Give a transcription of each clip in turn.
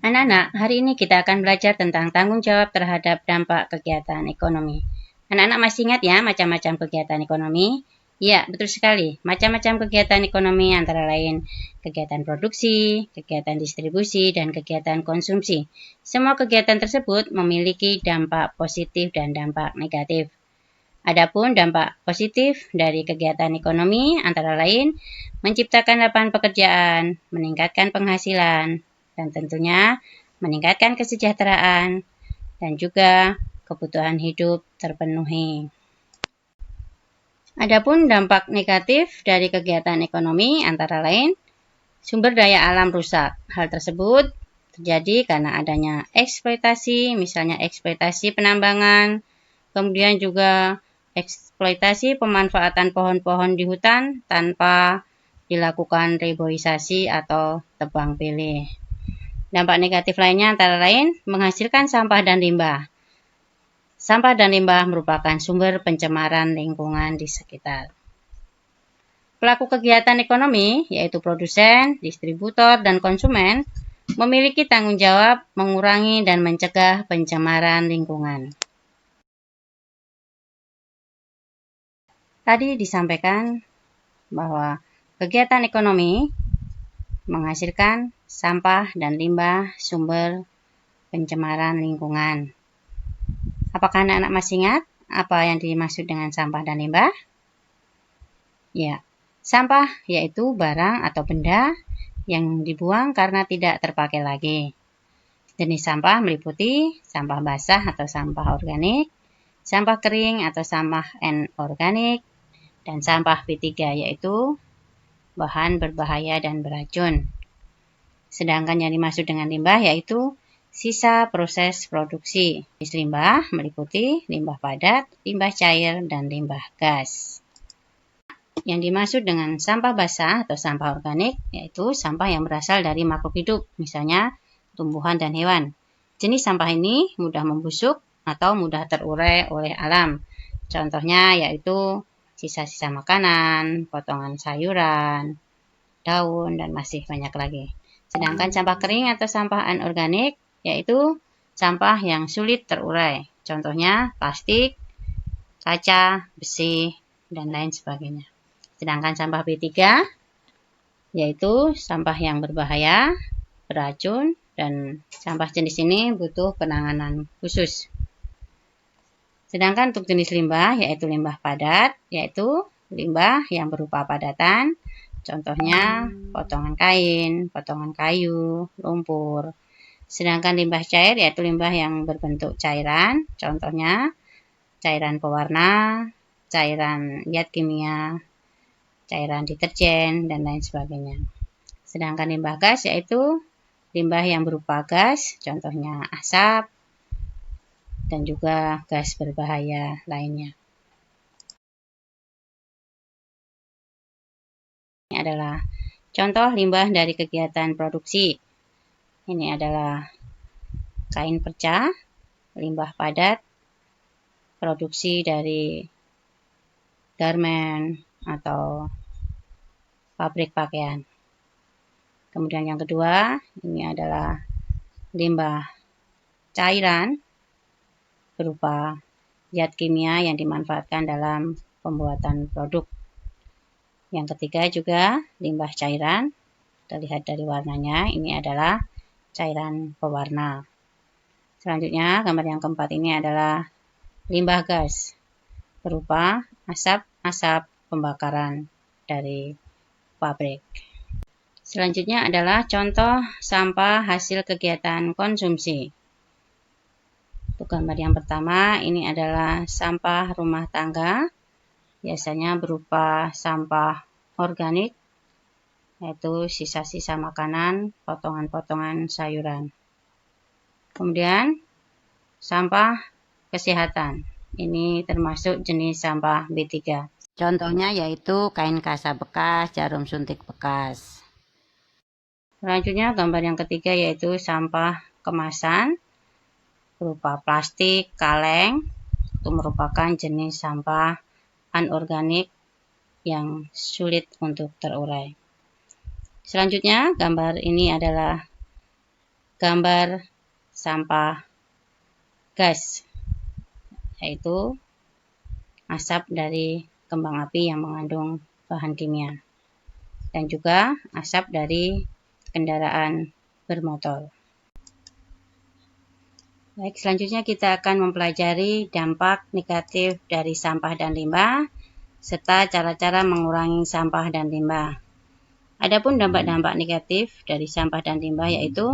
Anak-anak, hari ini kita akan belajar tentang tanggung jawab terhadap dampak kegiatan ekonomi. Anak-anak masih ingat ya macam-macam kegiatan ekonomi? Ya, betul sekali. Macam-macam kegiatan ekonomi antara lain kegiatan produksi, kegiatan distribusi, dan kegiatan konsumsi. Semua kegiatan tersebut memiliki dampak positif dan dampak negatif. Adapun dampak positif dari kegiatan ekonomi antara lain menciptakan lapangan pekerjaan, meningkatkan penghasilan, dan tentunya meningkatkan kesejahteraan dan juga kebutuhan hidup terpenuhi. Adapun dampak negatif dari kegiatan ekonomi antara lain sumber daya alam rusak. Hal tersebut terjadi karena adanya eksploitasi, misalnya eksploitasi penambangan, kemudian juga eksploitasi pemanfaatan pohon-pohon di hutan tanpa dilakukan reboisasi atau tebang pilih. Dampak negatif lainnya antara lain menghasilkan sampah dan limbah. Sampah dan limbah merupakan sumber pencemaran lingkungan di sekitar. Pelaku kegiatan ekonomi, yaitu produsen, distributor, dan konsumen, memiliki tanggung jawab mengurangi dan mencegah pencemaran lingkungan. Tadi disampaikan bahwa kegiatan ekonomi menghasilkan sampah dan limbah sumber pencemaran lingkungan. Apakah anak-anak masih ingat apa yang dimaksud dengan sampah dan limbah? Ya, sampah yaitu barang atau benda yang dibuang karena tidak terpakai lagi. Jenis sampah meliputi sampah basah atau sampah organik, sampah kering atau sampah anorganik, dan sampah B3 yaitu bahan berbahaya dan beracun. Sedangkan yang dimaksud dengan limbah yaitu sisa proses produksi. Jenis limbah meliputi limbah padat, limbah cair, dan limbah gas. Yang dimaksud dengan sampah basah atau sampah organik yaitu sampah yang berasal dari makhluk hidup, misalnya tumbuhan dan hewan. Jenis sampah ini mudah membusuk atau mudah terurai oleh alam. Contohnya yaitu sisa-sisa makanan, potongan sayuran, daun, dan masih banyak lagi. Sedangkan sampah kering atau sampah anorganik yaitu sampah yang sulit terurai. Contohnya plastik, kaca, besi, dan lain sebagainya. Sedangkan sampah B3 yaitu sampah yang berbahaya, beracun, dan sampah jenis ini butuh penanganan khusus. Sedangkan untuk jenis limbah yaitu limbah padat, yaitu limbah yang berupa padatan, contohnya potongan kain, potongan kayu, lumpur. Sedangkan limbah cair yaitu limbah yang berbentuk cairan, contohnya cairan pewarna, cairan zat kimia, cairan deterjen, dan lain sebagainya. Sedangkan limbah gas yaitu limbah yang berupa gas, contohnya asap, dan juga gas berbahaya lainnya. Ini adalah contoh limbah dari kegiatan produksi. Ini adalah kain perca, limbah padat, produksi dari garmen atau pabrik pakaian. Kemudian yang kedua, ini adalah limbah cairan berupa zat kimia yang dimanfaatkan dalam pembuatan produk. Yang ketiga juga limbah cairan, terlihat dari warnanya, ini adalah cairan pewarna. Selanjutnya, gambar yang keempat ini adalah limbah gas, berupa asap-asap pembakaran dari pabrik. Selanjutnya adalah contoh sampah hasil kegiatan konsumsi. Untuk gambar yang pertama, ini adalah sampah rumah tangga, biasanya berupa sampah organik, yaitu sisa-sisa makanan, potongan-potongan sayuran. Kemudian, sampah kesehatan. Ini termasuk jenis sampah B3. Contohnya yaitu kain kasa bekas, jarum suntik bekas. Selanjutnya, gambar yang ketiga yaitu sampah kemasan, berupa plastik, kaleng. Itu merupakan jenis sampah anorganik yang sulit untuk terurai. Selanjutnya, gambar ini adalah gambar sampah gas, yaitu asap dari kembang api yang mengandung bahan kimia, dan juga asap dari kendaraan bermotor. Baik, selanjutnya kita akan mempelajari dampak negatif dari sampah dan limbah, serta cara-cara mengurangi sampah dan limbah. Adapun dampak-dampak negatif dari sampah dan limbah yaitu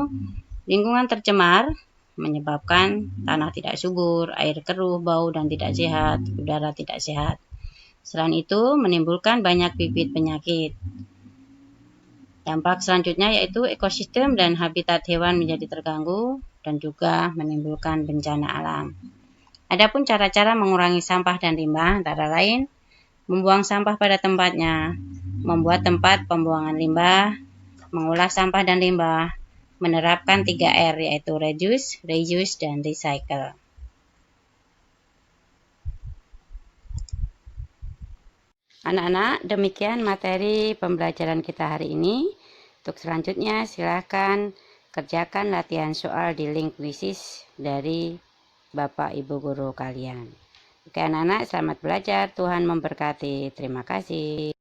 lingkungan tercemar, menyebabkan tanah tidak subur, air keruh, bau dan tidak sehat, udara tidak sehat. Selain itu, menimbulkan banyak bibit penyakit. Dampak selanjutnya yaitu ekosistem dan habitat hewan menjadi terganggu dan juga menimbulkan bencana alam. Adapun cara-cara mengurangi sampah dan limbah antara lain membuang sampah pada tempatnya, membuat tempat pembuangan limbah, mengolah sampah dan limbah, menerapkan 3R yaitu reduce, reuse, dan recycle. Anak-anak, demikian materi pembelajaran kita hari ini. Untuk selanjutnya, silakan kerjakan latihan soal di link quizzes dari Bapak Ibu guru kalian. Oke anak-anak, selamat belajar. Tuhan memberkati. Terima kasih.